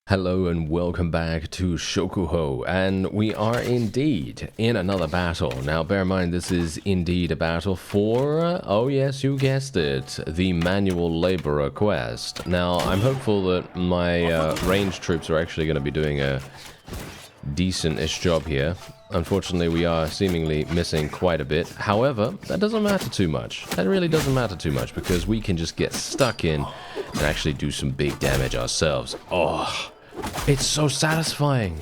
Hello and welcome back to Shokuho, and we are indeed in another battle. Now bear in mind this is indeed a battle for, oh yes you guessed it, the manual laborer quest. Now I'm hopeful that my ranged troops are actually going to be doing a decent-ish job here. Unfortunately we are seemingly missing quite a bit. However, that doesn't matter too much. That really doesn't matter too much because we can just get stuck in and actually do some big damage ourselves. Oh, it's so satisfying.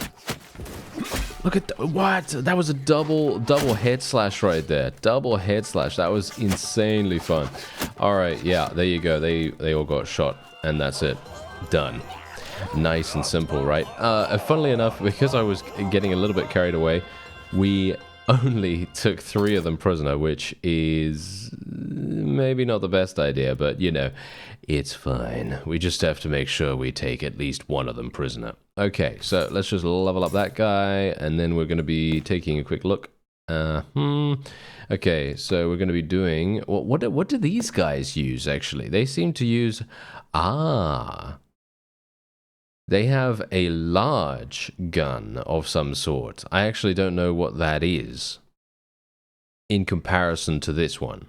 Look at what? That was a double head slash right there. Double head slash. That was insanely fun. All right, yeah, there you go. They all got shot, and that's it. Done. Nice and simple, right? Funnily enough, because I was getting a little bit carried away, we only took 3 of them prisoner, which is maybe not the best idea, but you know, it's fine. We just have to make sure we take at least 1 of them prisoner. Okay, so let's just level up that guy, and then we're going to be taking a quick look. Okay, so we're going to be doing... What do these guys use, actually? They seem to use... They have a large gun of some sort. I actually don't know what that is in comparison to this one.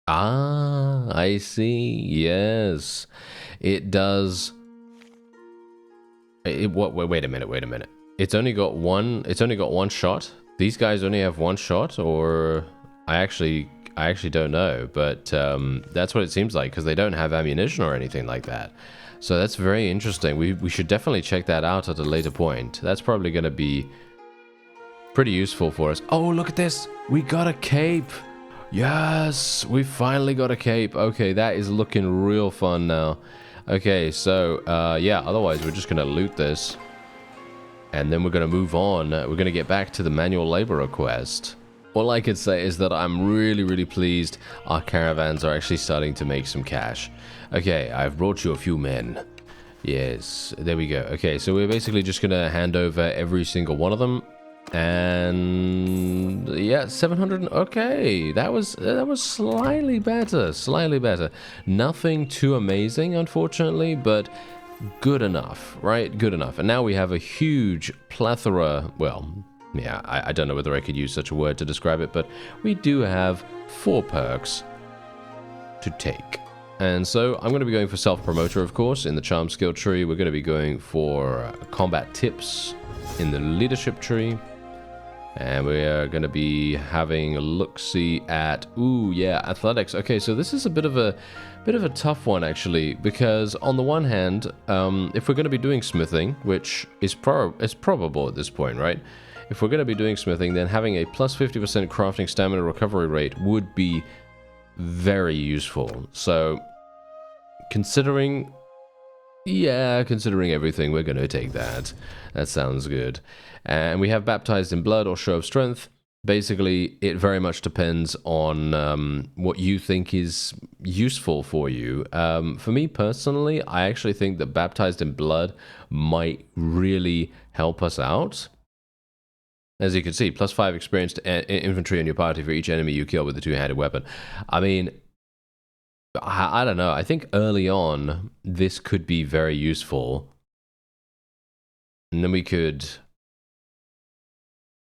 I see. Yes. It does. Wait a minute. It's only got one shot. These guys only have 1 shot, or I actually don't know, but that's what it seems like because they don't have ammunition or anything like that. So that's very interesting. We should definitely check that out at a later point. That's probably going to be pretty useful for us. Oh, look at this. We got a cape. Yes, we finally got a cape. Okay, that is looking real fun now. Okay, so, yeah, otherwise we're just going to loot this. And then we're going to move on. We're going to get back to the manual laborer quest. All I could say is that I'm really pleased our caravans are actually starting to make some cash. Okay, I've brought you a few men. Yes, there we go. Okay, so we're basically just going to hand over every single one of them. And yeah, 700. Okay, that was slightly better. Nothing too amazing, unfortunately, but good enough, right? Good enough. And now we have a huge plethora. Well, yeah, I don't know whether I could use such a word to describe it, but we do have 4 perks to take. And so I'm going to be going for self-promoter, of course, in the charm skill tree. We're going to be going for combat tips in the leadership tree. And we are going to be having a look-see at, ooh, yeah, athletics. Okay, so this is a bit of a tough one, actually, because on the one hand, if we're going to be doing smithing, which is probable at this point, right? If we're going to be doing smithing, then having a plus 50% crafting stamina recovery rate would be very useful. So, considering everything, we're going to take that. That sounds good. And we have baptized in blood or show of strength. Basically, it very much depends on what you think is useful for you. For me personally, I actually think that baptized in blood might really help us out. As you can see, plus 5 experienced infantry in your party for each enemy you kill with a 2-handed weapon. I mean, I don't know. I think early on, this could be very useful. And then we could...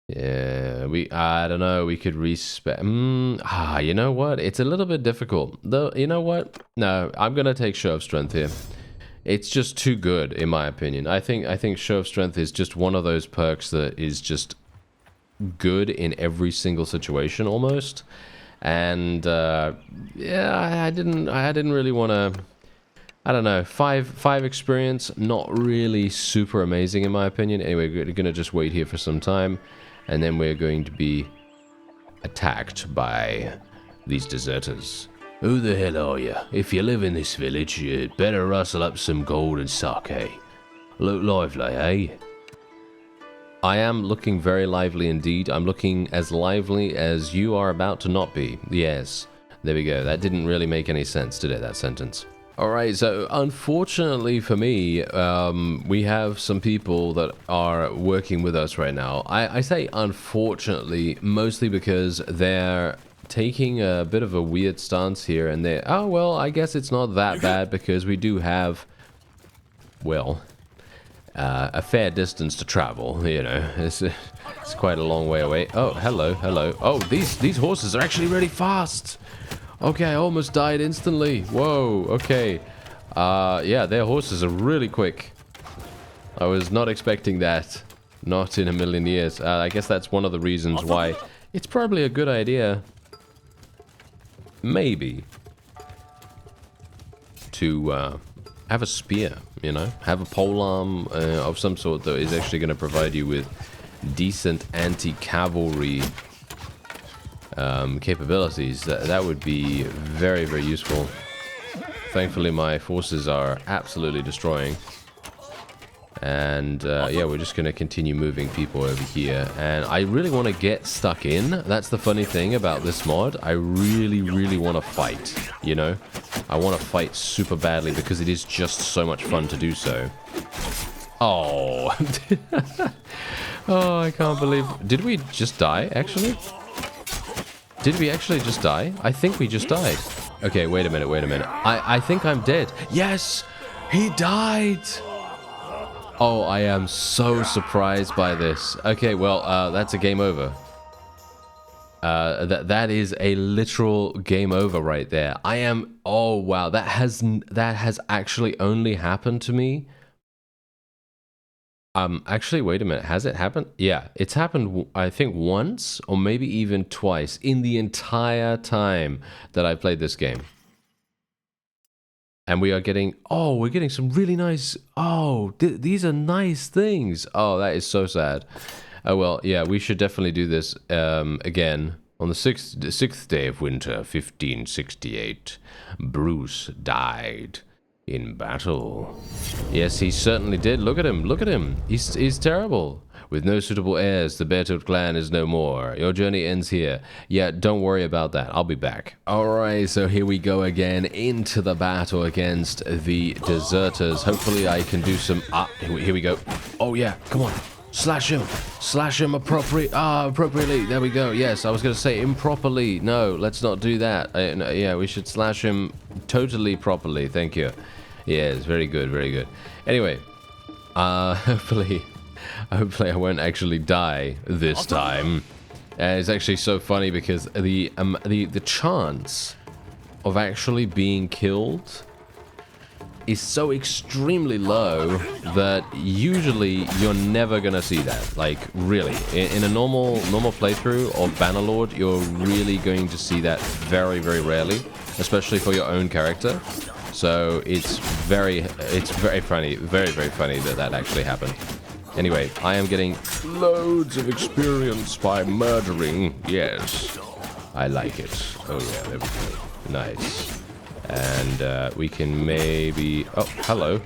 Yeah, I don't know, we could respec... you know what? It's a little bit difficult. Though, you know what? No, I'm going to take show of strength here. It's just too good, in my opinion. I think show of strength is just one of those perks that is just good in every single situation almost. And yeah, I didn't really want to... I don't know, 5 experience, not really super amazing in my opinion. Anyway, we're going to just wait here for some time, and then we're going to be attacked by these deserters. Who the hell are you? If you live in this village, you'd better rustle up some gold and sake. Look lively, eh? I am looking very lively indeed. I'm looking as lively as you are about to not be. Yes, there we go. That didn't really make any sense, did it, that sentence? Alright, so unfortunately for me, we have some people that are working with us right now. I say unfortunately, mostly because they're taking a bit of a weird stance here, and they're, oh well, I guess it's not that bad because we do have, well, a fair distance to travel, you know. It's quite a long way away. Oh, hello, hello. Oh, these horses are actually really fast. Okay, I almost died instantly. Whoa, okay. Yeah, their horses are really quick. I was not expecting that. Not in a million years. I guess that's one of the reasons why it's probably a good idea, maybe, to have a spear, you know? Have a polearm of some sort that is actually going to provide you with decent anti-cavalry capabilities. That would be very, very useful. Thankfully, my forces are absolutely destroying. And yeah, we're just going to continue moving people over here. And I really want to get stuck in. That's the funny thing about this mod. I really, really want to fight, you know? I want to fight super badly because it is just so much fun to do so. Oh. Oh, I can't believe... Did we just die, actually? Did we actually just die? I think we just died. Okay, wait a minute, wait a minute. I think I'm dead. Yes! He died! Oh, I am so surprised by this. Okay, well, that's a game over. That is a literal game over right there. I am... Oh, wow. That has actually only happened to me. Actually, wait a minute. Has it happened? Yeah, it's happened, I think, once or maybe even twice in the entire time that I played this game. And we are getting... Oh, we're getting some really nice... Oh, these are nice things. Oh, that is so sad. Oh, well, yeah, we should definitely do this again. On the sixth day of winter, 1568, Bruce died in battle. Yes, he certainly did. Look at him. Look at him. He's terrible. With no suitable heirs, the Beartooth clan is no more. Your journey ends here. Yeah, don't worry about that. I'll be back. Alright, so here we go again into the battle against the deserters. Hopefully I can do some... here we go. Oh yeah, come on. Slash him. Slash him appropriately. There we go. Yes, I was going to say improperly. No, let's not do that. Yeah, we should slash him totally properly. Thank you. Yes, very good, very good. Anyway, hopefully I won't actually die this time. It's actually so funny because the chance of actually being killed is so extremely low that usually you're never gonna see that. Like, really, in a normal playthrough of Bannerlord, you're really going to see that very, very rarely, especially for your own character. So it's very funny, very, very funny that actually happened. Anyway, I am getting loads of experience by murdering. Yes, I like it. Oh yeah, there we go. Nice. And we can maybe... Oh, hello.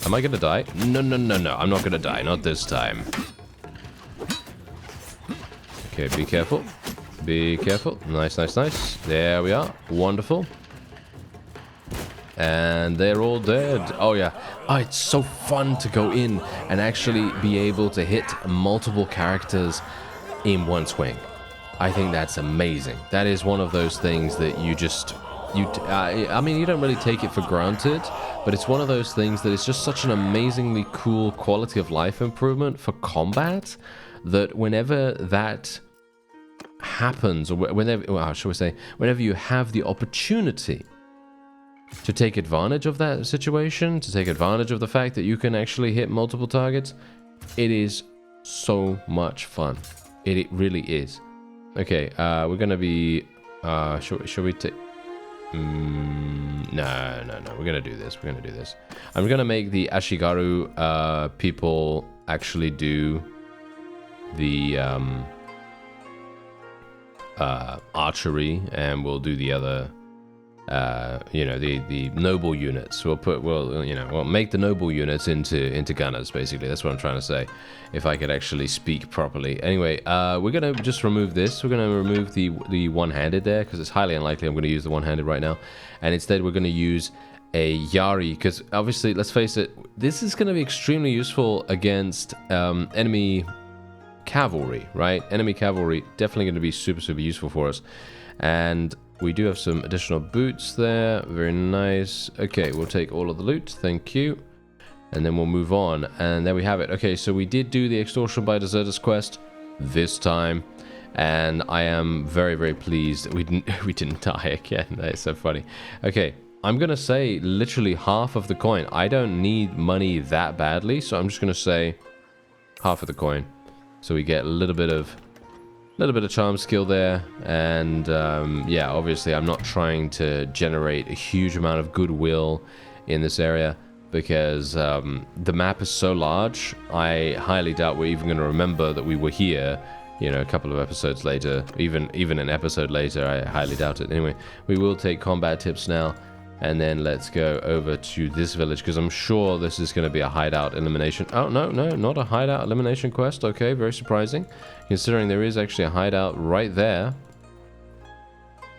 Am I gonna die? No, no, no, no. I'm not gonna die. Not this time. Okay, be careful. Be careful. Nice, nice, nice. There we are. Wonderful. And they're all dead. Oh, yeah. Oh, it's so fun to go in and actually be able to hit multiple characters in one swing. I think that's amazing. That is one of those things that you just... I mean, you don't really take it for granted, but it's one of those things that is just such an amazingly cool quality of life improvement for combat that whenever that happens, or whenever, well, shall we say, whenever you have the opportunity to take advantage of that situation, to take advantage of the fact that you can actually hit multiple targets, it is so much fun. It really is. Okay, we're gonna be... shall we take... No. We're gonna do this. We're gonna do this. I'm gonna make the Ashigaru people actually do the archery, and we'll do the other. You know, the noble units. We'll make the noble units into gunners. Basically, that's what I'm trying to say. If I could actually speak properly. Anyway, we're gonna just remove this. We're gonna remove the one-handed there because it's highly unlikely I'm gonna use the one-handed right now, and instead we're gonna use a Yari because obviously, let's face it, this is gonna be extremely useful against enemy cavalry, right? Enemy cavalry definitely gonna be super useful for us, and we do have some additional boots there. Very nice. Okay, we'll take all of the loot. Thank you. and then we'll move on. And there we have it. Okay, so we did do the Extortion by Deserters quest this time, and I am very, very pleased that we didn't die again. That is so funny. Okay, I'm gonna say literally half of the coin. I don't need money that badly, so I'm just gonna say half of the coin, so we get a little bit of charm skill there. And yeah, obviously I'm not trying to generate a huge amount of goodwill in this area, because the map is so large. I highly doubt we're even going to remember that we were here, you know, a couple of episodes later. Even an episode later, I highly doubt it. Anyway, we will take combat tips now, and then let's go over to this village, because I'm sure this is going to be a hideout elimination. Oh, no, not a hideout elimination quest. Okay, very surprising, considering there is actually a hideout right there.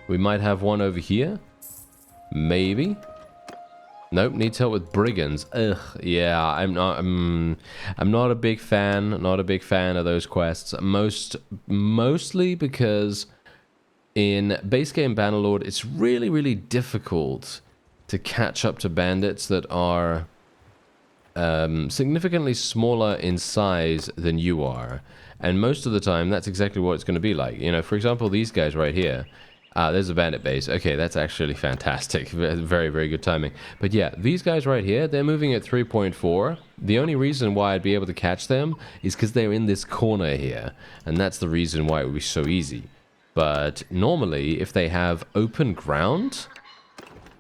We might have one over here. Maybe. Nope, needs help with brigands. Ugh, yeah, I'm not a big fan. Not a big fan of those quests. Mostly because in base game Bannerlord, it's really, really difficult to catch up to bandits that are significantly smaller in size than you are. And most of the time, that's exactly what it's going to be like. You know, for example, these guys right here. There's a bandit base. Okay, that's actually fantastic. Very, very good timing. But yeah, these guys right here, they're moving at 3.4. The only reason why I'd be able to catch them is because they're in this corner here. And that's the reason why it would be so easy. But normally, if they have open ground,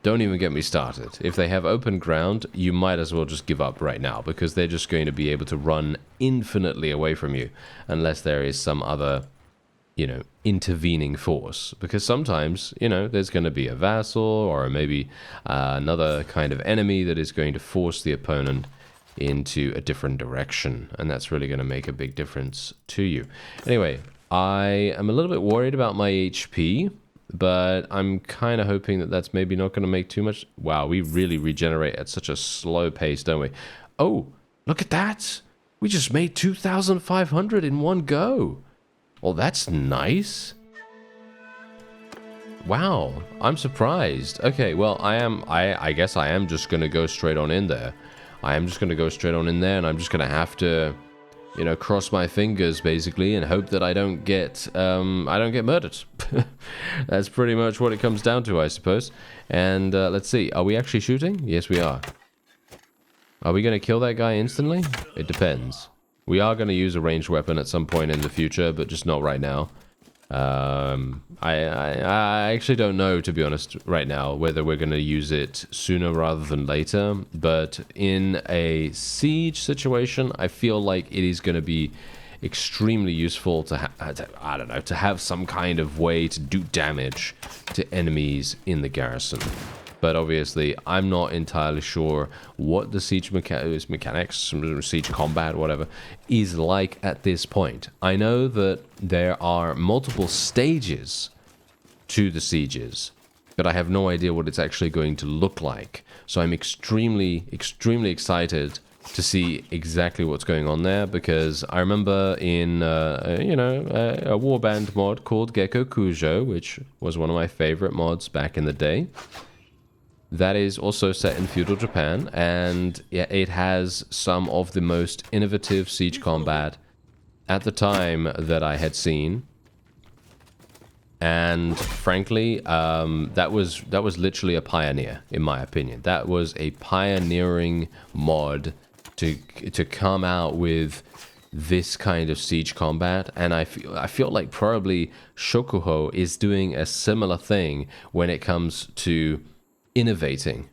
don't even get me started. If they have open ground, you might as well just give up right now, because they're just going to be able to run infinitely away from you, unless there is some other, you know, intervening force. Because sometimes, you know, there's going to be a vassal or maybe another kind of enemy that is going to force the opponent into a different direction, and that's really going to make a big difference to you. Anyway, I am a little bit worried about my HP, but I'm kind of hoping that that's maybe not going to make too much. Wow, we really regenerate at such a slow pace, don't we? Oh, look at that! We just made 2,500 in one go. Well, that's nice. Wow, I'm surprised. Okay, well, I guess I am just going to go straight on in there. I am just going to go straight on in there, and I'm just going to have to, you know, cross my fingers, basically, and hope that I don't get murdered. That's pretty much what it comes down to, I suppose. And let's see, are we actually shooting? Yes, we are. Are we going to kill that guy instantly? It depends. We are going to use a ranged weapon at some point in the future, but just not right now. I actually don't know, to be honest, right now, whether we're going to use it sooner rather than later. But in a siege situation, I feel like it is going to be extremely useful to I don't know, to have some kind of way to do damage to enemies in the garrison. But obviously, I'm not entirely sure what the siege mechanics, siege combat, whatever, is like at this point. I know that there are multiple stages to the sieges, but I have no idea what it's actually going to look like. So I'm extremely, extremely excited to see exactly what's going on there, because I remember in, you know, a warband mod called Gekko Kujo, which was one of my favorite mods back in the day. That is also set in feudal Japan, and yeah, it has some of the most innovative siege combat at the time that I had seen. And frankly, that was literally a pioneer, in my opinion. That was a pioneering mod to come out with this kind of siege combat, and I feel like probably Shokuho is doing a similar thing when it comes to innovating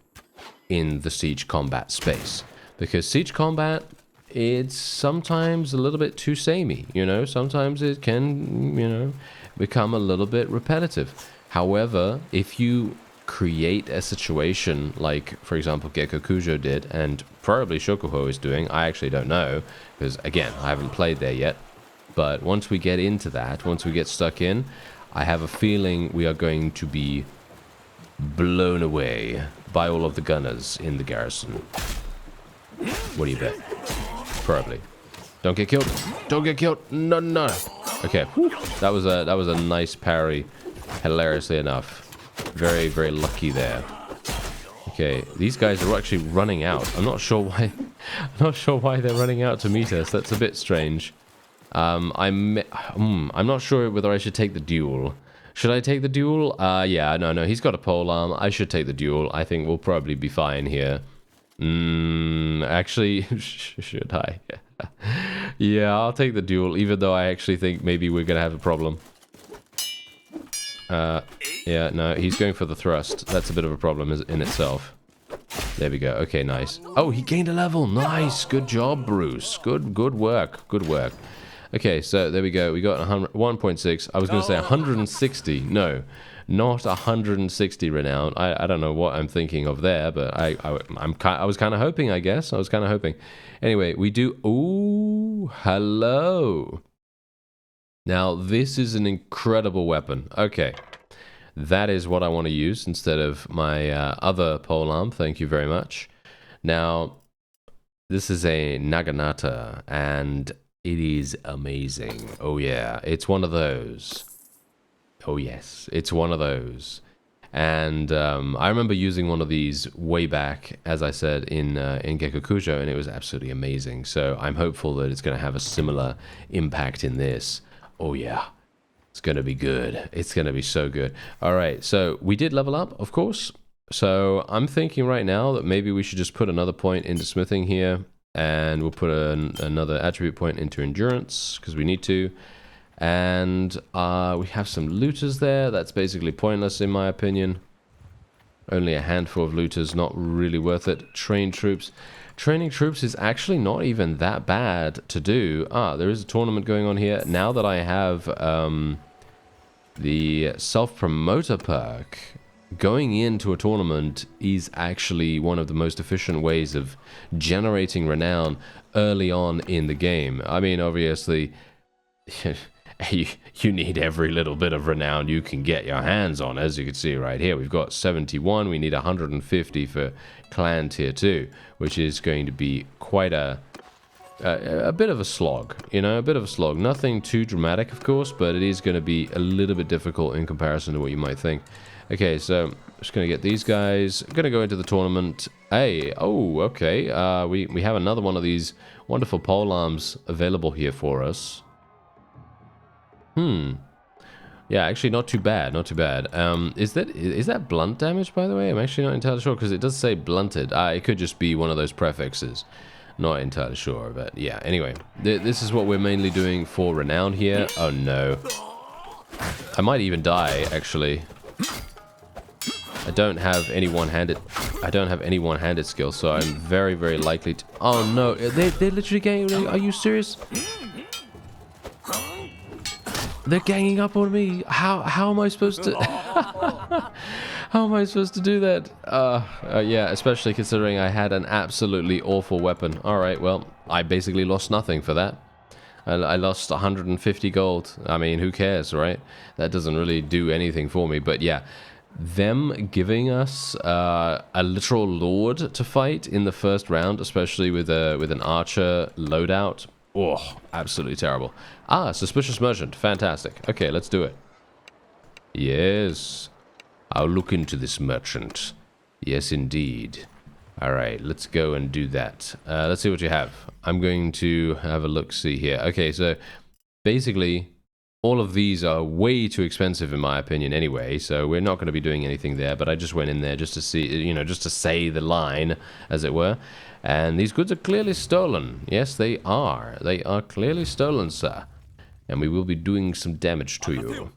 in the siege combat space. Because siege combat, it's sometimes a little bit too samey, you know, sometimes it can, you know, become a little bit repetitive. However, if you create a situation like, for example, Gekko Kujo did, and probably Shokuho is doing, I actually don't know, because again, I haven't played there yet, but once we get into that, once we get stuck in, I have a feeling we are going to be blown away by all of the gunners in the garrison. What do you bet? Probably. Don't get killed. Don't get killed. No, no. Okay. Whew. That was a nice parry. Hilariously enough. Very, very lucky there. Okay. These guys are actually running out. I'm not sure why. Not sure why they're running out to meet us. That's a bit strange. I'm not sure whether I should take the duel. Should I take the duel? Yeah, no, he's got a polearm. I should take the duel. I think we'll probably be fine here. Actually, should I? Yeah, I'll take the duel, even though I actually think maybe we're gonna have a problem. Yeah, no, he's going for the thrust. That's a bit of a problem in itself. There we go. Okay, nice. Oh, he gained a level. Nice. Good job, Bruce. Good work. Good work. Okay, so there we go. We got 1.6. I was going to say 160. No, not 160 renown. I don't know what I'm thinking of there, but I was kind of hoping, I guess. I was kind of hoping. Anyway, we do... Ooh, hello. Now, this is an incredible weapon. Okay. That is what I want to use instead of my other polearm. Thank you very much. Now, this is a Naginata, and it is amazing. Oh yeah, it's one of those. Oh yes, it's one of those. And I remember using one of these way back, as I said, in Gekkokujo, and it was absolutely amazing. So I'm hopeful that it's going to have a similar impact in this. Oh yeah. It's going to be good. It's going to be so good. All right, so we did level up, of course. So I'm thinking right now that maybe we should just put another point into smithing here, and we'll put another attribute point into endurance, because we need to. And we have some looters there. That's basically pointless, in my opinion. Only a handful of looters, not really worth it. Trained troops. Training troops is actually not even that bad to do. There is a tournament going on here. Now that I have the self-promoter perk, going into a tournament is actually one of the most efficient ways of generating renown early on in the game. I mean, obviously, you need every little bit of renown you can get your hands on. As you can see right here, we've got 71. We need 150 for clan tier 2, which is going to be quite a bit of a slog, you know, a bit of a slog. Nothing too dramatic, of course, but it is going to be a little bit difficult in comparison to what you might think. Okay, so I'm just going to get these guys. I'm going to go into the tournament. Hey, oh, okay. We have another one of these wonderful polearms available here for us. Yeah, actually not too bad, not too bad. Is that blunt damage, by the way? I'm actually not entirely sure, because it does say blunted. It could just be one of those prefixes. Not entirely sure, but yeah. Anyway, this is what we're mainly doing for renown here. Oh no. I might even die, actually. I don't have any one-handed skill, so I'm very, very likely to... Oh no, they're literally getting... Are you serious? They're ganging up on me. How am I supposed to... How am I supposed to do that? Yeah, especially considering I had an absolutely awful weapon. Alright, well, I basically lost nothing for that. I lost 150 gold. I mean, who cares, right? That doesn't really do anything for me. But yeah, them giving us a literal lord to fight in the first round, especially with an archer loadout... Oh, absolutely terrible. Suspicious merchant. Fantastic. Okay, let's do it. Yes. I'll look into this merchant. Yes, indeed. Alright, let's go and do that. Let's see what you have. I'm going to have a look-see here. Okay, so basically, all of these are way too expensive in my opinion anyway, so we're not going to be doing anything there, but I just went in there just to see, you know, just to say the line, as it were. And these goods are clearly stolen. Yes, they are. They are clearly stolen, sir. And we will be doing some damage to you.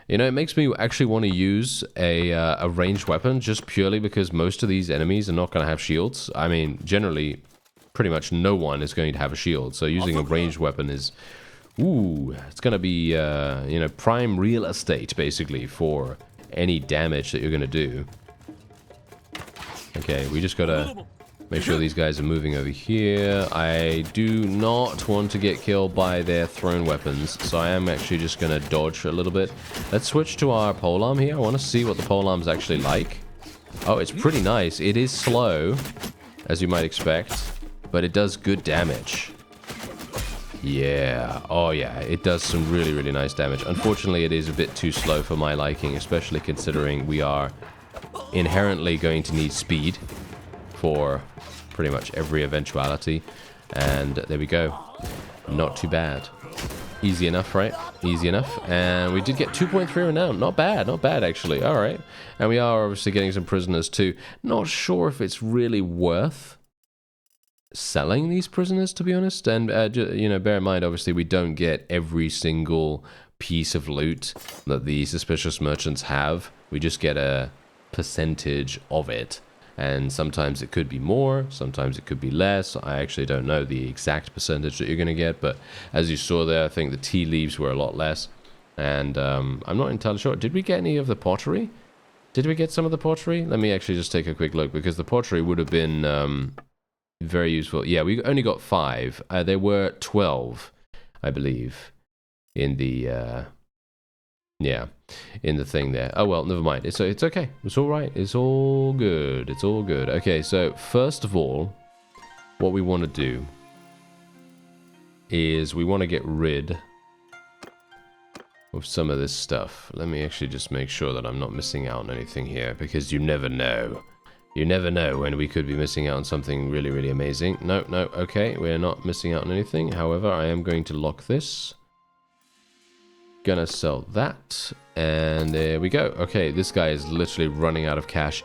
You know, it makes me actually want to use a ranged weapon just purely because most of these enemies are not going to have shields. I mean, generally, pretty much no one is going to have a shield. So using a ranged weapon is... Ooh, it's going to be, you know, prime real estate, basically, for any damage that you're going to do. Okay, we just got to... make sure these guys are moving over here. I do not want to get killed by their thrown weapons, so I am actually just going to dodge a little bit. Let's switch to our polearm here. I want to see what the polearm's actually like. Oh, it's pretty nice. It is slow, as you might expect, but it does good damage. Yeah. Oh, yeah. It does some really, really nice damage. Unfortunately, it is a bit too slow for my liking, especially considering we are inherently going to need speed for pretty much every eventuality. And there we go. Not too bad. Easy enough, right? Easy enough. And we did get 2.3 renown. Not bad, not bad actually. All right. And we are obviously getting some prisoners too. Not sure if it's really worth selling these prisoners, to be honest. And, you know, bear in mind, obviously, we don't get every single piece of loot that the suspicious merchants have. We just get a percentage of it. And sometimes it could be more, sometimes it could be less. I actually don't know the exact percentage that you're going to get, but as you saw there, I think the tea leaves were a lot less. And I'm not entirely sure. Did we get any of the pottery? Did we get some of the pottery? Let me actually just take a quick look, because the pottery would have been very useful. Yeah, we only got 5. There were 12, I believe, in the... yeah, in the thing there. Oh, well, never mind. It's okay. It's all right. It's all good. It's all good. Okay, so first of all, what we want to do is we want to get rid of some of this stuff. Let me actually just make sure that I'm not missing out on anything here, because you never know. You never know when we could be missing out on something really, really amazing. No, no, okay. We're not missing out on anything. However, I am going to lock this. Gonna sell that, and there we go. Okay, this guy is literally running out of cash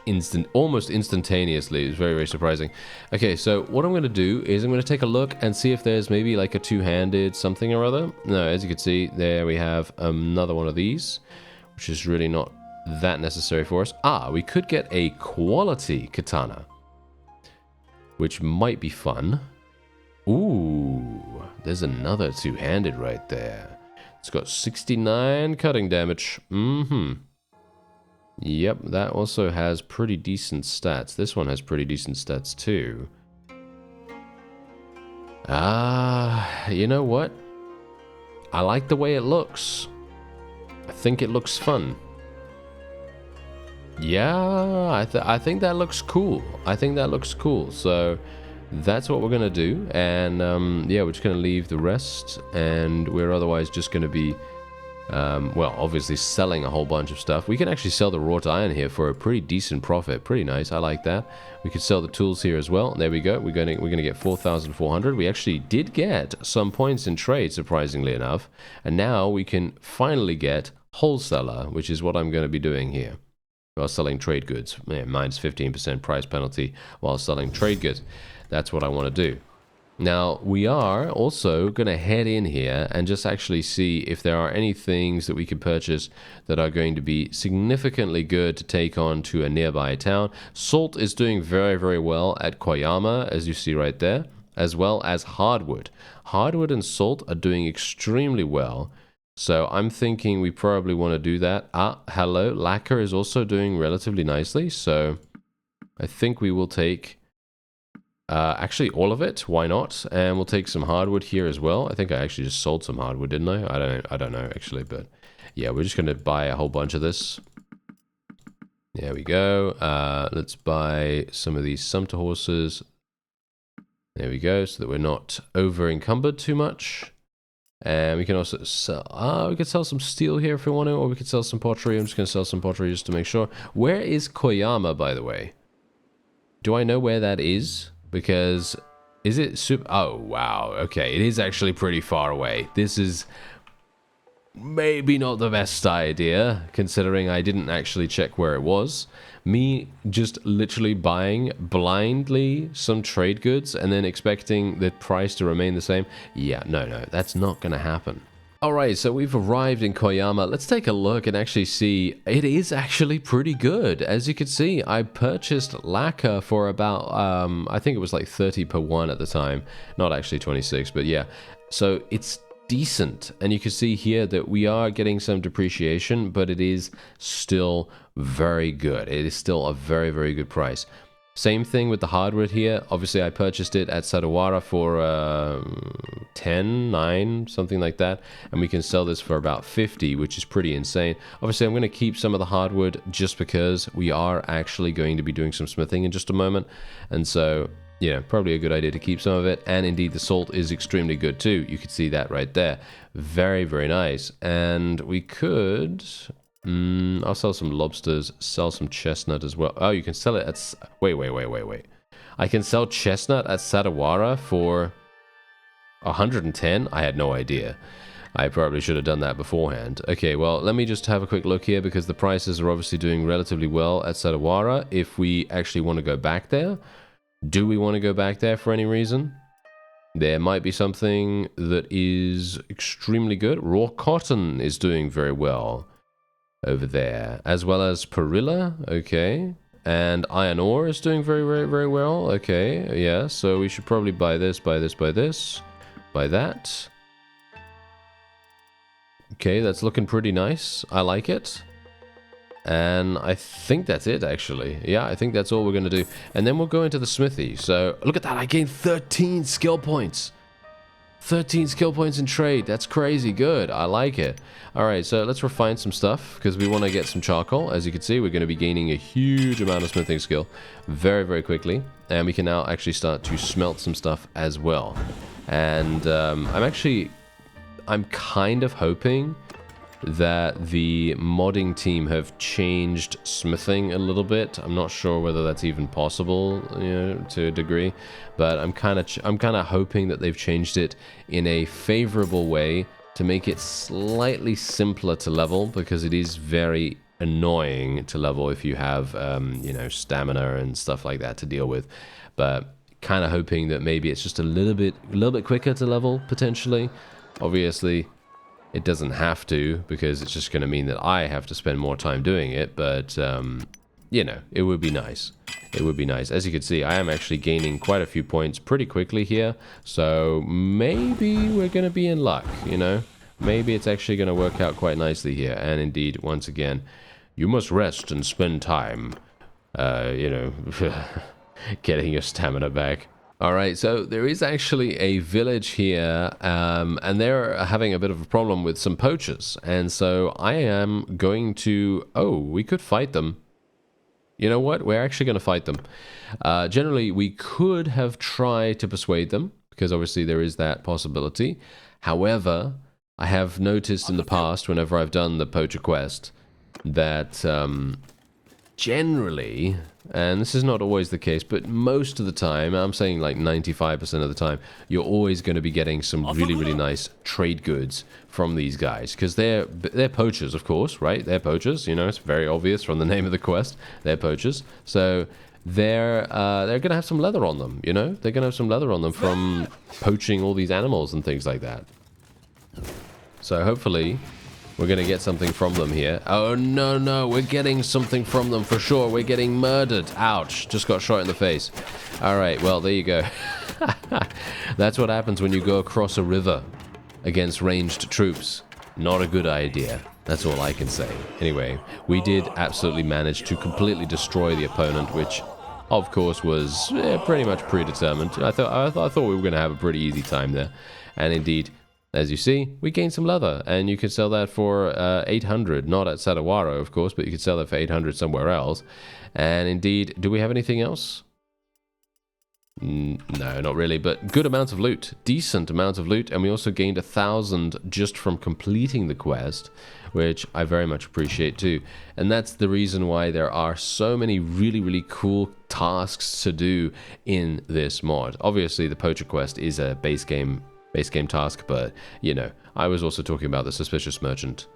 almost instantaneously. It's very, very surprising. Okay, so what I'm gonna do is I'm gonna take a look and see if there's maybe like a two-handed something or other. No, as you can see, there we have another one of these, which is really not that necessary for us. Ah, we could get a quality katana, which might be fun. Ooh, there's another two-handed right there. It's got 69 cutting damage. Yep, that also has pretty decent stats. This one has pretty decent stats too. You know what? I like the way it looks. I think it looks fun. Yeah, I think that looks cool. I think that looks cool. So that's what we're going to do. And yeah, we're just going to leave the rest. And we're otherwise just going to be, well, obviously selling a whole bunch of stuff. We can actually sell the wrought iron here for a pretty decent profit. Pretty nice. I like that. We could sell the tools here as well. There we go. We're going to get 4,400. We actually did get some points in trade, surprisingly enough. And now we can finally get wholesaler, which is what I'm going to be doing here. While selling trade goods. Yeah, minus 15% price penalty while selling trade goods. That's what I want to do. Now, we are also going to head in here and just actually see if there are any things that we can purchase that are going to be significantly good to take on to a nearby town. Salt is doing very, very well at Koyama, as you see right there, as well as hardwood. Hardwood and salt are doing extremely well. So I'm thinking we probably want to do that. Ah, hello. Lacquer is also doing relatively nicely. So I think we will take actually all of it. Why not? And we'll take some hardwood here as well. I think I actually just sold some hardwood, didn't I? I don't know actually, but yeah, we're just going to buy a whole bunch of this. There we go. Let's buy some of these sumpter horses. There we go, so that we're not over encumbered too much. And we can also sell, we could sell some steel here if we want to, or we could sell some pottery. I'm just going to sell some pottery just to make sure. Where is Koyama, by the way? Do I know where that is? Because, is it super... Oh, wow. Okay, it is actually pretty far away. This is maybe not the best idea, considering I didn't actually check where it was. Me just literally buying blindly some trade goods and then expecting the price to remain the same. Yeah, no, that's not going to happen. Alright, so we've arrived in Koyama. Let's take a look and actually see. It is actually pretty good. As you can see, I purchased lacquer for about, I think it was like 30 per one at the time. Not actually 26, but yeah. So it's decent. And you can see here that we are getting some depreciation, but it is still very good. It is still a very, very good price. Same thing with the hardwood here. Obviously, I purchased it at Sadawara for 10, 9, something like that. And we can sell this for about 50, which is pretty insane. Obviously, I'm going to keep some of the hardwood just because we are actually going to be doing some smithing in just a moment. And so, yeah, probably a good idea to keep some of it. And indeed, the salt is extremely good too. You can see that right there. Very, very nice. And we could... I'll sell some lobsters, sell some chestnut as well. Oh, you can sell it at... Wait. I can sell chestnut at Sadawara for 110? I had no idea. I probably should have done that beforehand. Okay, well, let me just have a quick look here because the prices are obviously doing relatively well at Sadawara. If we actually want to go back there, do we want to go back there for any reason? There might be something that is extremely good. Raw cotton is doing very well over there, as well as perilla. Okay. And iron ore is doing very, very, very well. Okay, yeah, so we should probably buy this, buy this, buy this, buy that. Okay, that's looking pretty nice. I like it. And I think that's it, actually. Yeah, I think that's all we're going to do. And then we'll go into the smithy. So, look at that. I gained 13 skill points. 13 skill points in trade. That's crazy good. I like it. Alright, so let's refine some stuff because we want to get some charcoal. As you can see, we're going to be gaining a huge amount of smithing skill very, very quickly. And we can now actually start to smelt some stuff as well. And I'm kind of hoping that the modding team have changed smithing a little bit. I'm not sure whether that's even possible, you know, to a degree, but I'm kind of hoping that they've changed it in a favorable way to make it slightly simpler to level, because it is very annoying to level if you have you know, stamina and stuff like that to deal with. But kind of hoping that maybe it's just a little bit quicker to level potentially. Obviously it doesn't have to, because it's just going to mean that I have to spend more time doing it, but, you know, it would be nice. It would be nice. As you can see, I am actually gaining quite a few points pretty quickly here, so maybe we're going to be in luck, you know? Maybe it's actually going to work out quite nicely here, and indeed, once again, you must rest and spend time, you know, getting your stamina back. Alright, so there is actually a village here, and they're having a bit of a problem with some poachers, and so I am going to... Oh, we could fight them. You know what? We're actually going to fight them. Generally, we could have tried to persuade them, because obviously there is that possibility. However, I have noticed in the past, whenever I've done the poacher quest, that generally... And this is not always the case, but most of the time, I'm saying like 95% of the time, you're always going to be getting some really, really nice trade goods from these guys. Because they're poachers, of course, right? They're poachers, you know, it's very obvious from the name of the quest. They're poachers. So they're going to have some leather on them, you know? They're going to have some leather on them from poaching all these animals and things like that. So hopefully... we're going to get something from them here. Oh, no, no. We're getting something from them for sure. We're getting murdered. Ouch. Just got shot in the face. All right. Well, there you go. That's what happens when you go across a river against ranged troops. Not a good idea. That's all I can say. Anyway, we did absolutely manage to completely destroy the opponent, which, of course, was pretty much predetermined. I thought we were going to have a pretty easy time there. And indeed... as you see, we gained some leather, and you could sell that for 800, not at Sadawara, of course, but you could sell that for 800 somewhere else. And indeed, do we have anything else? No, not really, but good amounts of loot. Decent amounts of loot, and we also gained 1,000 just from completing the quest, which I very much appreciate too. And that's the reason why there are so many really, really cool tasks to do in this mod. Obviously, the poacher quest is a base game task, but you know, I was also talking about the suspicious merchant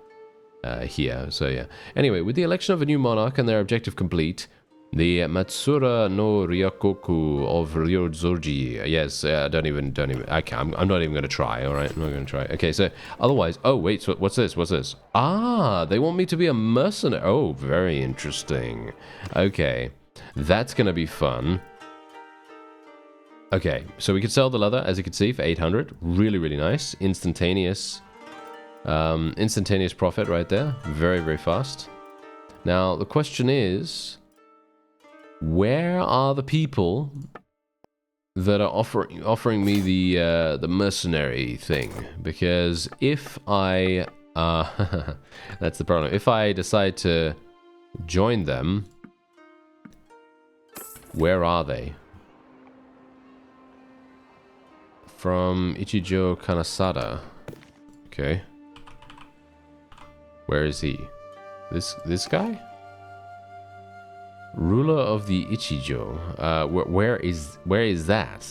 here. So yeah. Anyway, with the election of a new monarch and their objective complete, the Matsura no Ryakoku of Ryozorji. Yes, don't even. I'm not even going to try. All right, I'm not going to try. Okay, so otherwise. Oh wait, so what's this? What's this? Ah, they want me to be a mercenary. Oh, very interesting. Okay, that's going to be fun. Okay, so we could sell the leather, as you can see, for 800. Really, really nice. Instantaneous profit right there. Very, very fast. Now, the question is, where are the people that are offering me the mercenary thing? Because if I... that's the problem. If I decide to join them, where are they? From Ichijo Kanasada. Okay. Where is he? This guy? Ruler of the Ichijo. Where is that?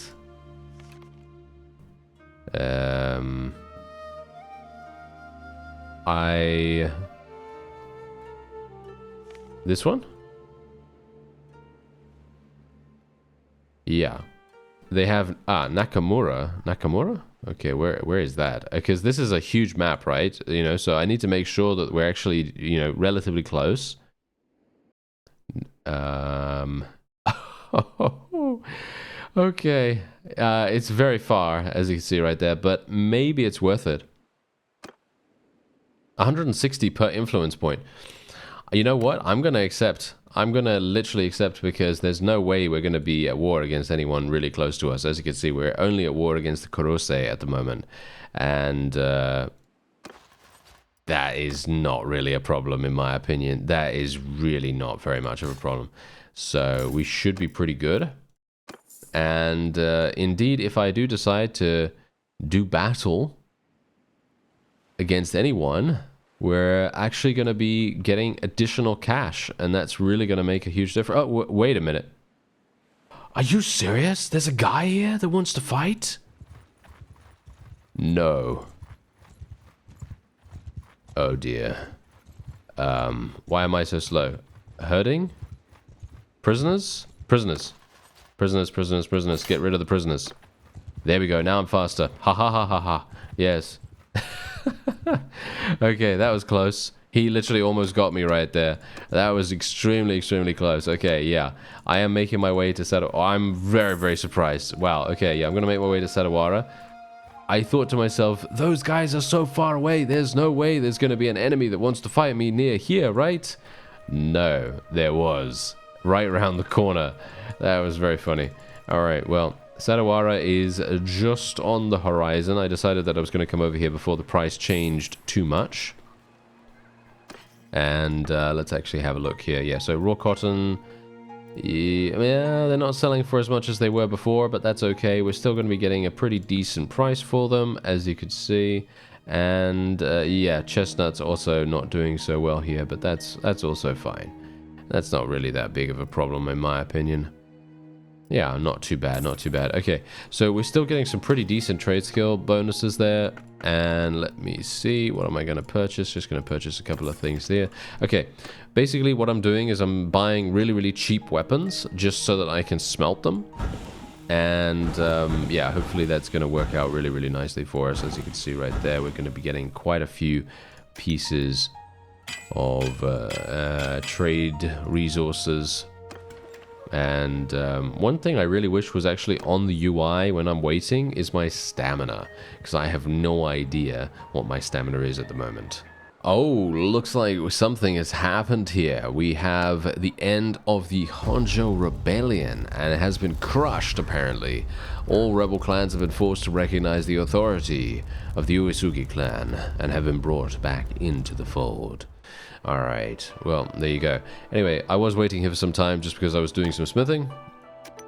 This one? Yeah. They have Nakamura. Nakamura? Okay, where is that? Because this is a huge map, right? You know, so I need to make sure that we're actually, you know, relatively close. Okay. It's very far, as you can see right there, but maybe it's worth it. 160 per influence point. You know what? I'm going to accept. I'm going to literally accept, because there's no way we're going to be at war against anyone really close to us. As you can see, we're only at war against the Kurose at the moment. And that is not really a problem, in my opinion. That is really not very much of a problem. So we should be pretty good. And indeed, if I do decide to do battle against anyone, we're actually going to be getting additional cash, and that's really going to make a huge difference. Oh, wait a minute. Are you serious? There's a guy here that wants to fight? No. Oh dear. Why am I so slow? Herding? Prisoners? Prisoners. Prisoners, prisoners, prisoners. Get rid of the prisoners. There we go. Now I'm faster. Ha ha ha ha ha. Yes. Okay, that was close. He literally almost got me right there. That was extremely, extremely close. Okay, yeah. I am making my way to Sadawa. Oh, I'm very, very surprised. Wow, okay, yeah. I'm going to make my way to Sadawara. I thought to myself, those guys are so far away. There's no way there's going to be an enemy that wants to fight me near here, right? No, there was. Right around the corner. That was very funny. All right, well, Sadawara is just on the horizon. I decided that I was going to come over here before the price changed too much. And let's actually have a look here. Yeah, so raw cotton. Yeah, they're not selling for as much as they were before, but that's okay. We're still going to be getting a pretty decent price for them, as you could see. And yeah, chestnuts also not doing so well here, but that's also fine. That's not really that big of a problem, in my opinion. Yeah, not too bad, not too bad. Okay, so we're still getting some pretty decent trade skill bonuses there. And let me see, what am I going to purchase? Just going to purchase a couple of things there. Okay, basically what I'm doing is I'm buying really, really cheap weapons just so that I can smelt them. And yeah, hopefully that's going to work out really, really nicely for us. As you can see right there, we're going to be getting quite a few pieces of trade resources. And one thing I really wish was actually on the UI when I'm waiting is my stamina, because I have no idea what my stamina is at the moment. Oh, looks like something has happened here. We have the end of the Honjo Rebellion, and it has been crushed, apparently. All rebel clans have been forced to recognize the authority of the Uesugi clan, and have been brought back into the fold. Alright, well, there you go. Anyway, I was waiting here for some time just because I was doing some smithing.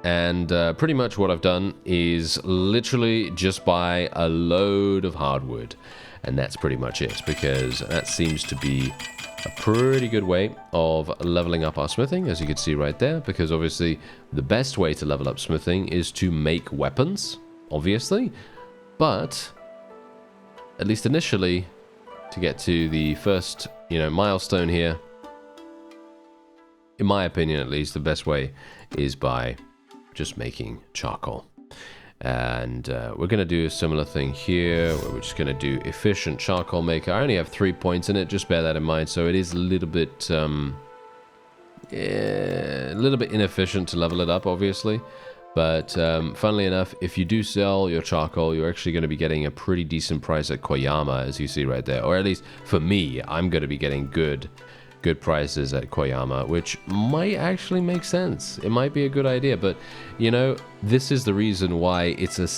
And pretty much what I've done is literally just buy a load of hardwood. And that's pretty much it, because that seems to be a pretty good way of leveling up our smithing, as you can see right there. Because obviously, the best way to level up smithing is to make weapons, obviously. But, at least initially, to get to the first, milestone here, in my opinion at least, the best way is by just making charcoal. And we're going to do a similar thing here, where we're just going to do efficient charcoal maker. I only have 3 points in it, just bear that in mind. So it is a little bit inefficient to level it up, obviously. But funnily enough, if you do sell your charcoal, you're actually going to be getting a pretty decent price at Koyama, as you see right there. Or at least for me, I'm going to be getting good prices at Koyama, which might actually make sense. It might be a good idea, but this is the reason why it's a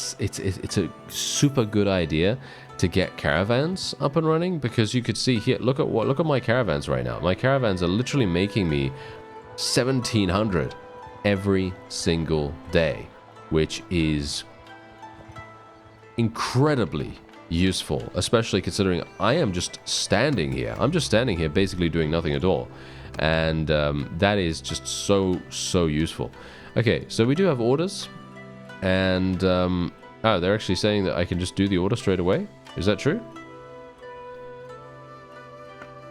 super good idea to get caravans up and running, because you could see here, look at my caravans right now. My caravans are literally making me 1,700 every single day, which is incredibly useful, especially considering I am just standing here. I'm just standing here basically doing nothing at all. And that is just so useful. Okay, so we do have orders. And, oh, they're actually saying that I can just do the order straight away. Is that true?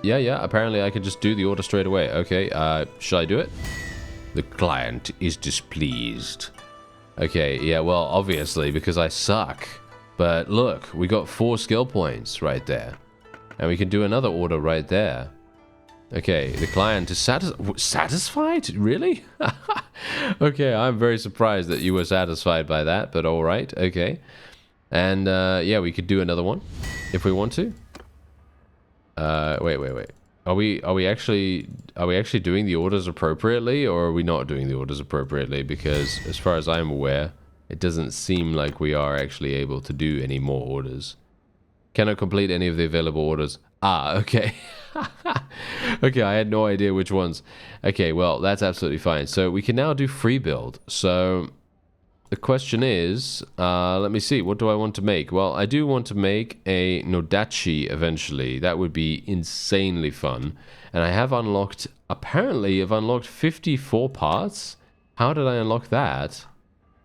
Yeah, apparently I can just do the order straight away. Okay, shall I do it? The client is displeased. Okay, yeah, well, obviously, because I suck. But look, we got 4 skill points right there. And we can do another order right there. Okay, the client is satisfied? Really? Okay, I'm very surprised that you were satisfied by that, but alright, okay. And, yeah, we could do another one, if we want to. Wait. Are we actually doing the orders appropriately, or are we not doing the orders appropriately? Because as far as I'm aware, it doesn't seem like we are actually able to do any more orders. Cannot complete any of the available orders. Ah, okay. Okay, I had no idea which ones. Okay, well, that's absolutely fine. So we can now do free build. So the question is, let me see, what do I want to make? Well, I do want to make a Nodachi eventually. That would be insanely fun. And I have unlocked, apparently I've unlocked 54 parts. How did I unlock that?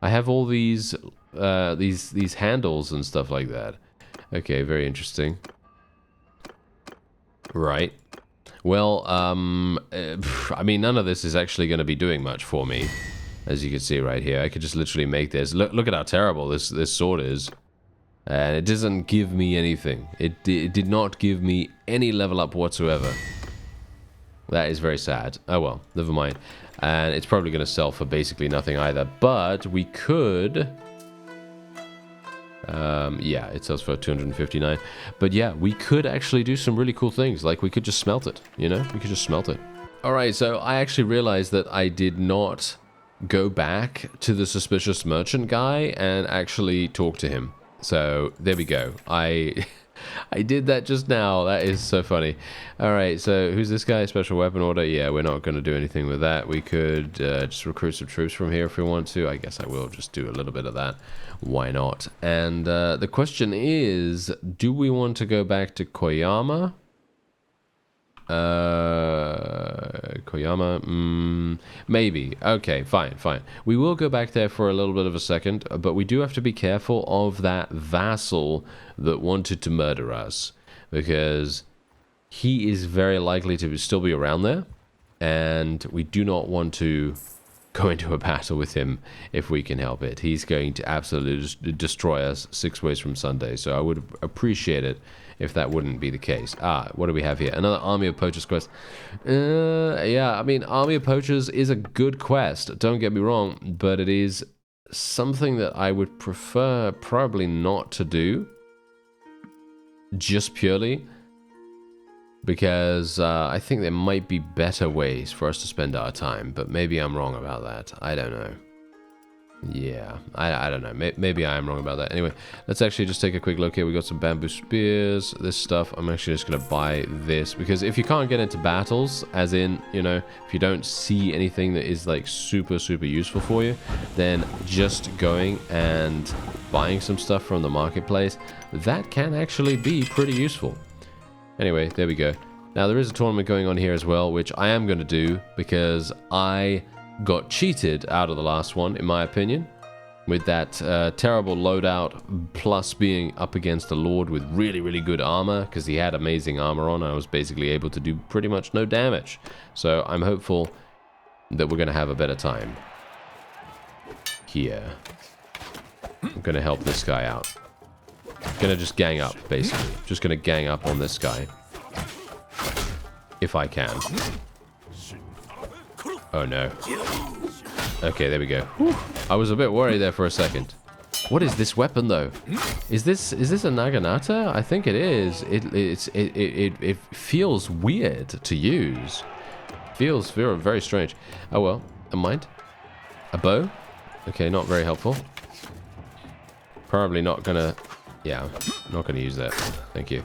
I have all these handles and stuff like that. Okay, very interesting. Right. Well, I mean, none of this is actually going to be doing much for me. As you can see right here, I could just literally make this. Look at how terrible this sword is. And it doesn't give me anything. It did not give me any level up whatsoever. That is very sad. Oh well, never mind. And it's probably going to sell for basically nothing either. But we could... yeah, it sells for 259. But yeah, we could actually do some really cool things. Like, we could just smelt it, you know? We could just smelt it. Alright, so I actually realized that I did not go back to the suspicious merchant guy and actually talk to him. So, there we go. I did that just now. That is so funny. Alright, so who's this guy? Special weapon order? Yeah, we're not going to do anything with that. We could just recruit some troops from here if we want to. I guess I will just do a little bit of that. Why not? And the question is, do we want to go back to Koyama? Koyama? Maybe. Okay, fine. We will go back there for a little bit of a second, but we do have to be careful of that vassal that wanted to murder us, because he is very likely to still be around there, and we do not want to go into a battle with him if we can help it. He's going to absolutely destroy us 6 ways from Sunday, so I would appreciate it if that wouldn't be the case. Ah, what do we have here? Another Army of Poachers quest. Yeah, I mean, Army of Poachers is a good quest, don't get me wrong, but it is something that I would prefer probably not to do, just purely because I think there might be better ways for us to spend our time, but maybe I'm wrong about that. I don't know. Yeah, I don't know. Maybe I am wrong about that. Anyway, let's actually just take a quick look here. We got some bamboo spears, this stuff. I'm actually just going to buy this, because if you can't get into battles, as in, you know, if you don't see anything that is like super useful for you, then just going and buying some stuff from the marketplace, that can actually be pretty useful. Anyway, there we go. Now, there is a tournament going on here as well, which I am going to do because I got cheated out of the last one, in my opinion, with that terrible loadout, plus being up against a lord with really good armor, because he had amazing armor on. I was basically able to do pretty much no damage. So I'm hopeful that we're going to have a better time here. I'm going to help this guy out. Gonna just gang up, basically. Just gonna gang up on this guy. If I can. Oh no. Okay, there we go. Whew. I was a bit worried there for a second. What is this weapon though? Is this a Naginata? I think it is. It feels weird to use. Feels very strange. Oh well, never mind. A bow? Okay, not very helpful. Probably not gonna... Yeah, not going to use that. Thank you.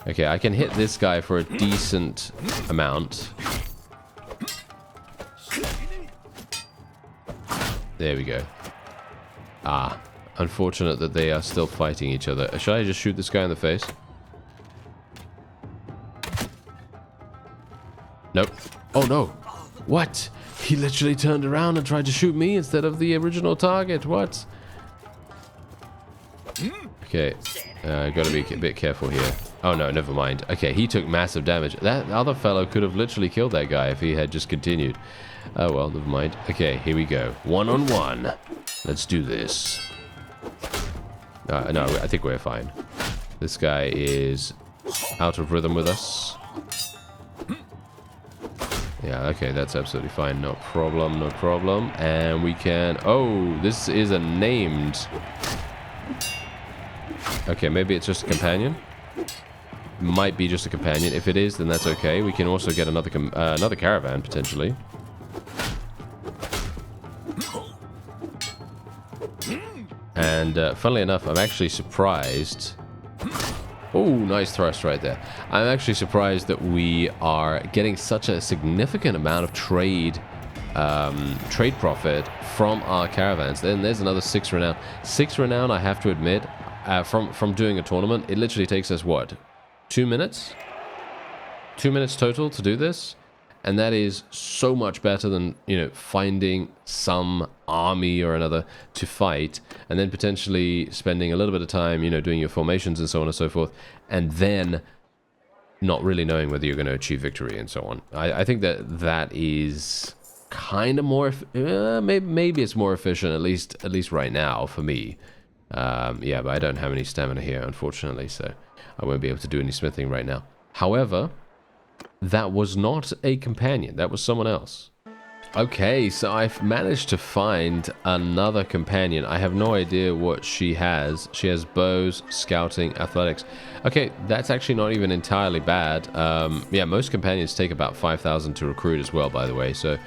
Okay, I can hit this guy for a decent amount. There we go. Ah, unfortunate that they are still fighting each other. Should I just shoot this guy in the face? Nope. Oh no. What? He literally turned around and tried to shoot me instead of the original target. What? Okay. Gotta be a bit careful here. Oh no, never mind. Okay, he took massive damage. That other fellow could have literally killed that guy if he had just continued. Oh well, never mind. Okay, here we go. 1-on-1. Let's do this. No, I think we're fine. This guy is out of rhythm with us. Yeah, okay, that's absolutely fine. No problem, no problem. And we can... Oh, this is a named... Okay, maybe it's just a companion. Might be just a companion. If it is, then that's okay. We can also get another caravan, potentially. And funnily enough, I'm actually surprised... Oh, nice thrust right there. I'm actually surprised that we are getting such a significant amount of trade profit from our caravans. Then there's another 6 renown. 6 renown, I have to admit, from doing a tournament, it literally takes us, what, 2 minutes? 2 minutes total to do this? And that is so much better than, you know, finding some army or another to fight, and then potentially spending a little bit of time, you know, doing your formations and so on and so forth, and then not really knowing whether you're going to achieve victory and so on. I think that is kind of more, maybe it's more efficient, at least right now for me. Yeah, but I don't have any stamina here, unfortunately, so I won't be able to do any smithing right now. However, that was not a companion. That was someone else. Okay, so I've managed to find another companion. I have no idea what she has. She has bows, scouting, athletics. Okay, that's actually not even entirely bad. Yeah, most companions take about 5,000 to recruit as well, by the way. So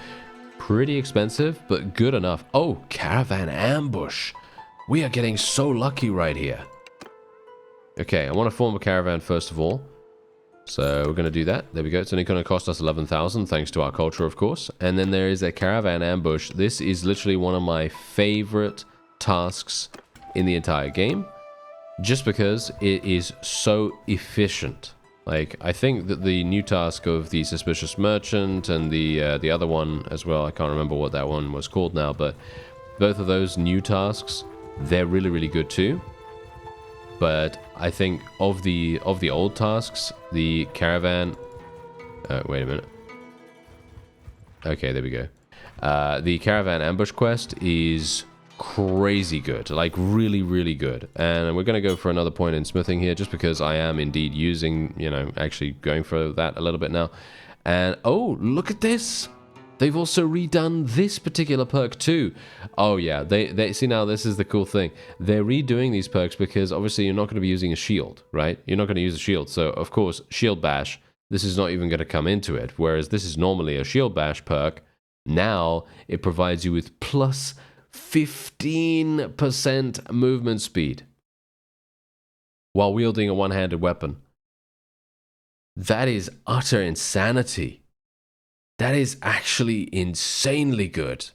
pretty expensive, but good enough. Oh, caravan ambush. We are getting so lucky right here. Okay, I want to form a caravan first of all. So we're going to do that. There we go. It's only going to cost us 11,000 thanks to our culture, of course. And then there is a caravan ambush. This is literally one of my favorite tasks in the entire game, just because it is so efficient. Like, I think that the new task of the suspicious merchant and the other one as well, I can't remember what that one was called now, but both of those new tasks, they're really, really good too. But I think of the old tasks, the caravan... wait a minute. Okay, there we go. The caravan ambush quest is crazy good. Like, really, really good. And we're going to go for another point in smithing here, just because I am indeed using, you know, actually going for that a little bit now. And, oh, look at this! They've also redone this particular perk too. Oh yeah, they see, now this is the cool thing. They're redoing these perks because obviously you're not going to be using a shield, right? You're not going to use a shield. So of course, shield bash, this is not even going to come into it. Whereas this is normally a shield bash perk. Now it provides you with plus 15% movement speed while wielding a one-handed weapon. That is utter insanity. That is actually insanely good.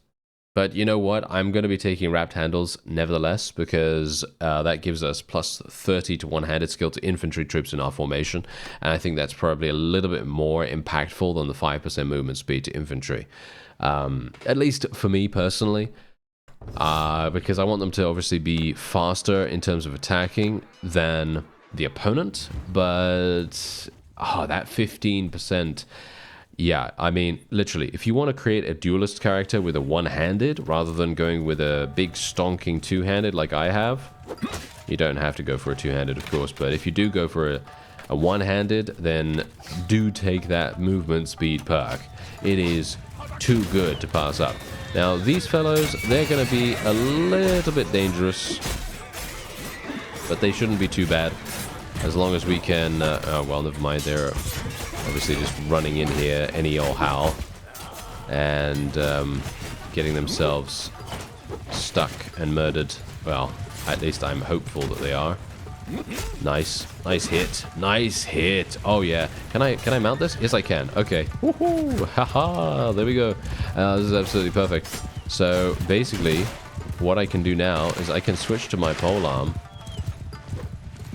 But you know what? I'm going to be taking wrapped handles nevertheless, because that gives us plus 30 to one-handed skill to infantry troops in our formation. And I think that's probably a little bit more impactful than the 5% movement speed to infantry. At least for me personally. Because I want them to obviously be faster in terms of attacking than the opponent. But that 15%... Yeah, I mean, literally, if you want to create a duelist character with a one-handed, rather than going with a big stonking two-handed like I have, you don't have to go for a two-handed, of course, but if you do go for a one-handed, then do take that movement speed perk. It is too good to pass up. Now, these fellows, they're going to be a little bit dangerous, but they shouldn't be too bad, as long as we can... oh, well, never mind, they're... obviously just running in here any old how and getting themselves stuck and murdered. Well, at least I'm hopeful that they are. Nice hit, nice hit. Oh yeah, can I mount this? Yes, I can. Okay, woohoo, haha, there we go. This is absolutely perfect. So basically what I can do now is I can switch to my polearm.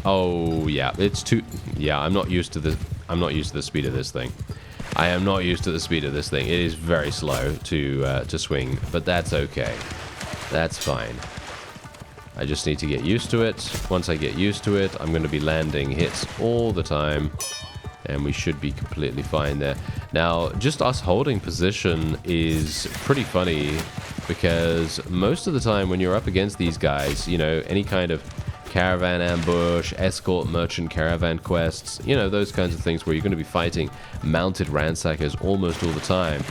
Oh yeah, it's too... yeah, I'm not used to the speed of this thing. I am not used to the speed of this thing. It is very slow to swing, but that's okay. That's fine. I just need to get used to it. Once I get used to it, I'm going to be landing hits all the time. And we should be completely fine there. Now, just us holding position is pretty funny because most of the time when you're up against these guys, you know, any kind of caravan ambush, escort merchant caravan quests, you know, those kinds of things where you're going to be fighting mounted ransackers almost all the time,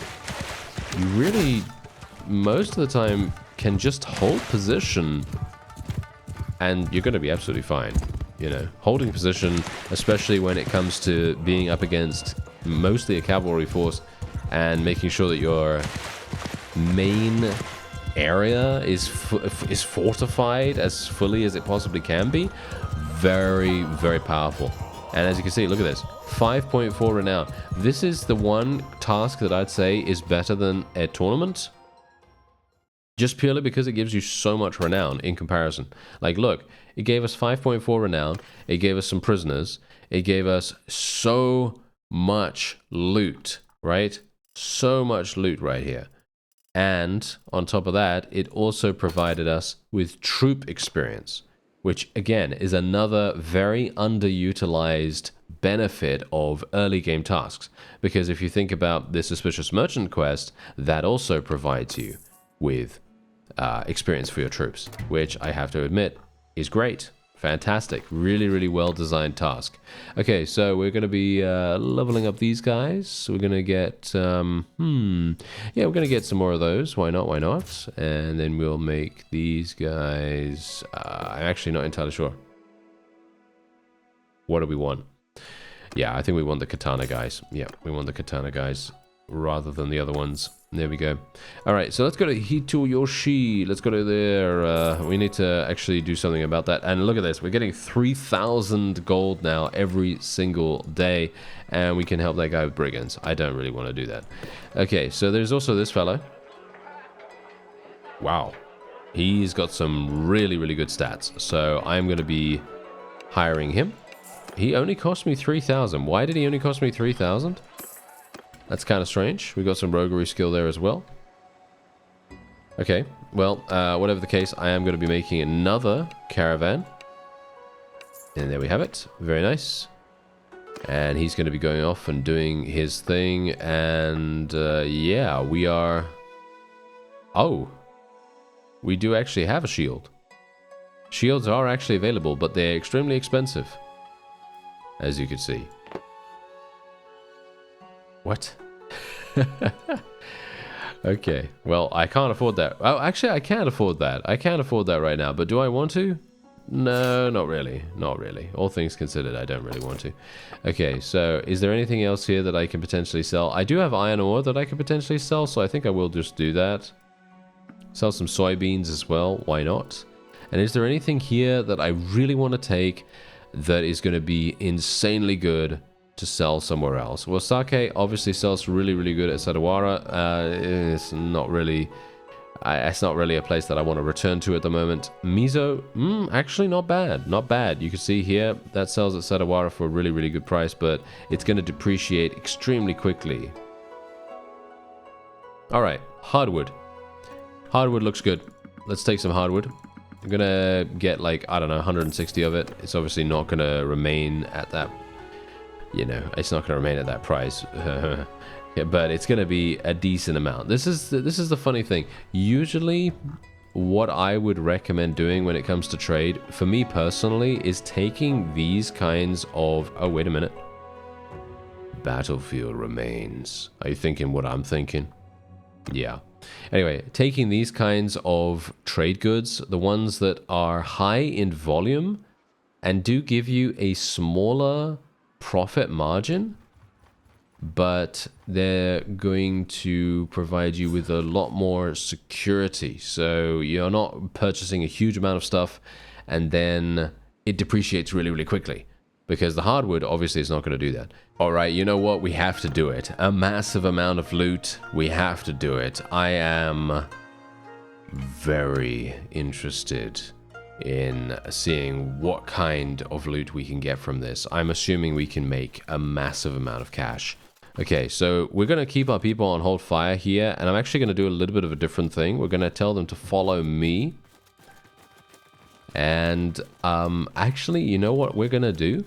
you really, most of the time, can just hold position and you're going to be absolutely fine. You know, holding position, especially when it comes to being up against mostly a cavalry force and making sure that your main area is fortified as fully as it possibly can be. Very, very powerful. And as you can see, look at this. 5.4 renown. This is the one task that I'd say is better than a tournament. Just purely because it gives you so much renown in comparison. Like, look, it gave us 5.4 renown. It gave us some prisoners. It gave us so much loot, right? So much loot right here. And on top of that, it also provided us with troop experience, which again is another very underutilized benefit of early game tasks. Because if you think about the Suspicious Merchant quest, that also provides you with experience for your troops, which I have to admit is great. Fantastic. Really, really well-designed task. Okay, so we're going to be leveling up these guys. So we're going to get, yeah, we're going to get some more of those. Why not? Why not? And then we'll make these guys, I'm actually not entirely sure. What do we want? Yeah, I think we want the katana guys. Yeah, we want the katana guys rather than the other ones. There we go. All right, so let's go to Hitoyoshi. Let's go to there. We need to actually do something about that. And look at this. We're getting 3,000 gold now every single day. And we can help that guy with brigands. I don't really want to do that. Okay, so there's also this fellow. Wow. He's got some really, really good stats. So I'm going to be hiring him. He only cost me 3,000. Why did he only cost me 3,000? That's kind of strange. We got some roguery skill there as well. Okay, well, whatever the case, I am going to be making another caravan. And there we have it. Very nice. And he's going to be going off and doing his thing. And yeah, we are... Oh, we do actually have a shield. Shields are actually available, but they're extremely expensive, as you can see. What? Okay, well, I can't afford that. Oh, actually, I can't afford that. I can't afford that right now, but do I want to? No, not really. Not really. All things considered, I don't really want to. Okay, so is there anything else here that I can potentially sell? I do have iron ore that I could potentially sell, so I think I will just do that. Sell some soybeans as well. Why not? And is there anything here that I really want to take that is going to be insanely good to sell somewhere else? Well, sake obviously sells really, really good at Sadawara. It's not really a place that I want to return to at the moment. Miso, actually not bad. Not bad. You can see here that sells at Sadawara for a really, really good price, but it's going to depreciate extremely quickly. All right, hardwood. Hardwood looks good. Let's take some hardwood. I'm going to get like, I don't know, 160 of it. It's obviously not going to remain at that, you know, it's not going to remain at that price. Yeah, but it's going to be a decent amount. This is the funny thing. Usually, what I would recommend doing when it comes to trade, for me personally, is taking these kinds of... Oh, wait a minute. Battlefield remains. Are you thinking what I'm thinking? Yeah. Anyway, taking these kinds of trade goods, the ones that are high in volume and do give you a smaller profit margin, but they're going to provide you with a lot more security. So you're not purchasing a huge amount of stuff and then it depreciates really, really quickly, because the hardwood obviously is not going to do that. All right, you know what? We have to do it. A massive amount of loot. We have to do it. I am very interested in seeing what kind of loot we can get from this. I'm assuming we can make a massive amount of cash Okay, so we're going to keep our people on hold fire here, and I'm actually going to do a little bit of a different thing. We're going to tell them to follow me. And actually, you know what we're going to do?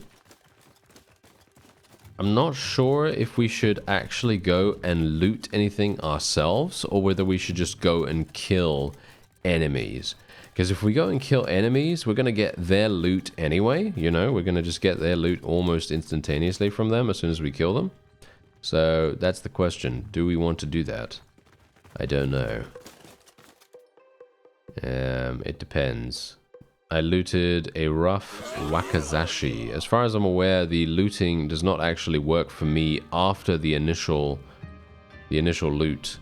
I'm not sure if we should actually go and loot anything ourselves, or whether we should just go and kill enemies. Because if we go and kill enemies, we're going to get their loot anyway, you know? We're going to just get their loot almost instantaneously from them as soon as we kill them. So that's the question. Do we want to do that? I don't know. It depends. I looted a rough wakizashi. As far as I'm aware, the looting does not actually work for me after the initial loot.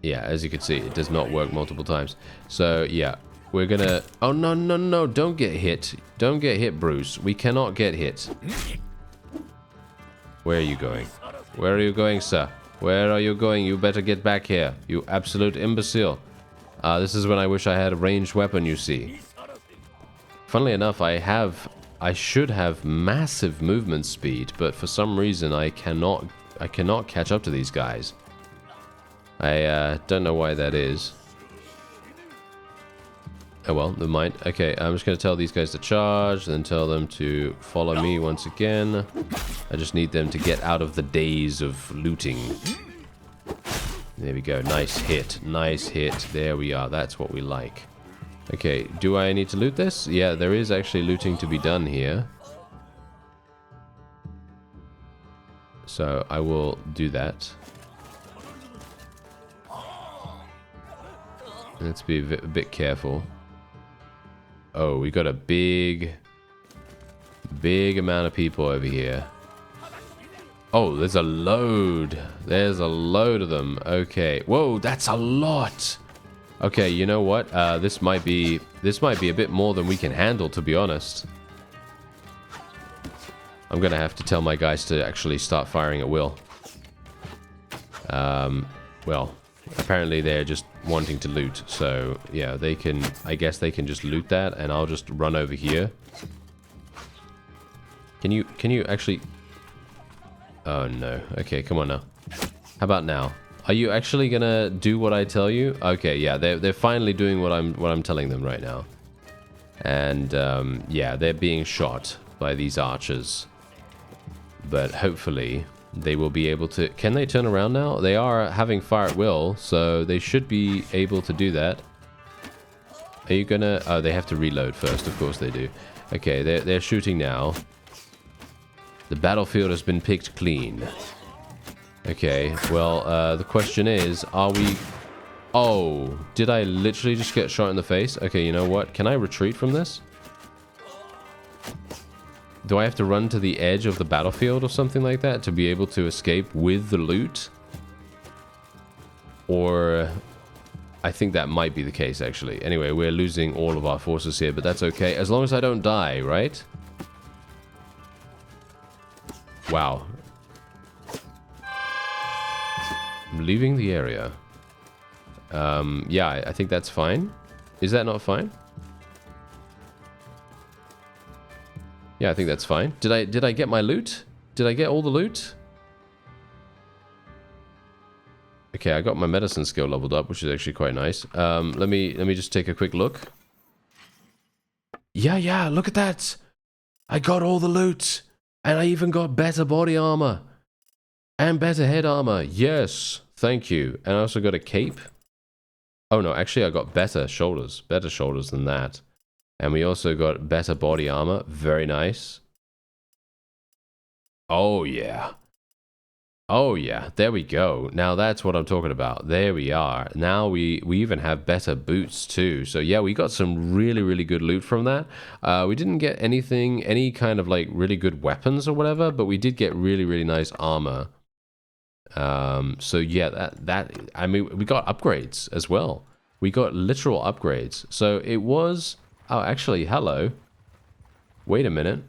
Yeah, as you can see, it does not work multiple times. So, yeah, we're gonna... Oh, no, no, no, don't get hit. Don't get hit, Bruce. We cannot get hit. Where are you going? Where are you going, sir? Where are you going? You better get back here, you absolute imbecile. This is when I wish I had a ranged weapon, you see. Funnily enough, I should have massive movement speed, but for some reason I cannot catch up to these guys. I don't know why that is. Oh well, never mind. Okay, I'm just going to tell these guys to charge, then tell them to follow me once again. I just need them to get out of the daze of looting. There we go. Nice hit. Nice hit. There we are. That's what we like. Okay, do I need to loot this? Yeah, there is actually looting to be done here. So I will do that. Let's be a bit careful. Oh, we got a big amount of people over here. Oh, there's a load. There's a load of them. Okay. Whoa, that's a lot. Okay, you know what? This might be a bit more than we can handle, to be honest. I'm gonna have to tell my guys to actually start firing at will. Well, apparently they're just wanting to loot, so yeah, they can. I guess they can just loot that, and I'll just run over here. Can you actually? Oh no. Okay, come on now. How about now? Are you actually gonna do what I tell you? Okay, yeah, they're finally doing what I'm telling them right now. And yeah, they're being shot by these archers. But hopefully they will be able to... Can they turn around now? They are having fire at will, so they should be able to do that. Are you gonna... Oh, they have to reload first. Of course they do. Okay, they're shooting now. The battlefield has been picked clean. Okay, well, the question is, are we... Oh, did I literally just get shot in the face? Okay, you know what? Can I retreat from this? Do I have to run to the edge of the battlefield or something like that to be able to escape with the loot? Or... I think that might be the case, actually. Anyway, we're losing all of our forces here, but that's okay. As long as I don't die, right? Wow. I'm leaving the area. Yeah, I think that's fine. Is that not fine? Yeah, I think that's fine. Did I get my loot? Did I get all the loot? Okay, I got my medicine skill leveled up, which is actually quite nice. Let me just take a quick look. Yeah, look at that. I got all the loot. And I even got better body armor. And better head armor. Yes, thank you. And I also got a cape. Oh no, actually I got better shoulders. Better shoulders than that. And we also got better body armor. Very nice. Oh yeah. Oh yeah, there we go. Now that's what I'm talking about. There we are. Now we even have better boots too. So yeah, we got some really good loot from that. We didn't get any kind of like really good weapons or whatever, but we did get really nice armor. So yeah, I mean, we got upgrades as well. We got literal upgrades. So it was... Oh, actually, hello. Wait a minute.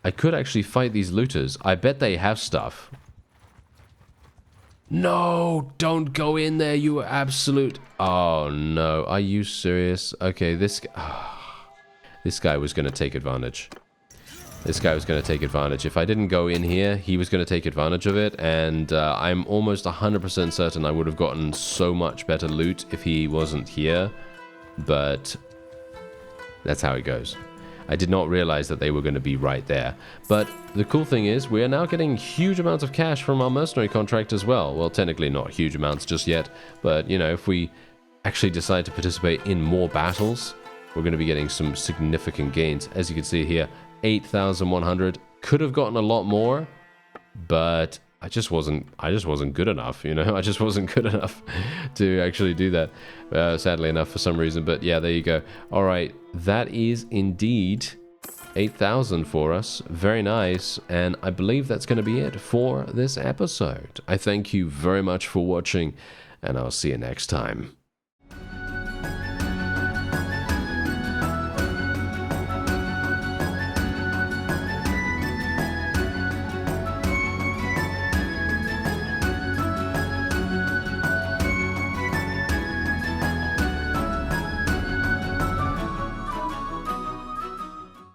I could actually fight these looters. I bet they have stuff. No, don't go in there, you absolute... Oh, no. Are you serious? Okay, this guy was going to take advantage. this guy was going to take advantage. If I didn't go in here, he was going to take advantage of it, and I'm almost 100% certain I would have gotten so much better loot if he wasn't here, but that's how it goes. I did not realize that they were going to be right there. But the cool thing is, we are now getting huge amounts of cash from our mercenary contract as well. Well, technically not huge amounts just yet, but, you know, if we actually decide to participate in more battles, we're going to be getting some significant gains. As you can see here, 8,100. Could have gotten a lot more, but I just wasn't good enough, you know? I just wasn't good enough to actually do that, sadly enough, for some reason. But yeah, there you go. All right, that is indeed 8,000 for us. Very nice. And I believe that's going to be it for this episode. I thank you very much for watching, and I'll see you next time.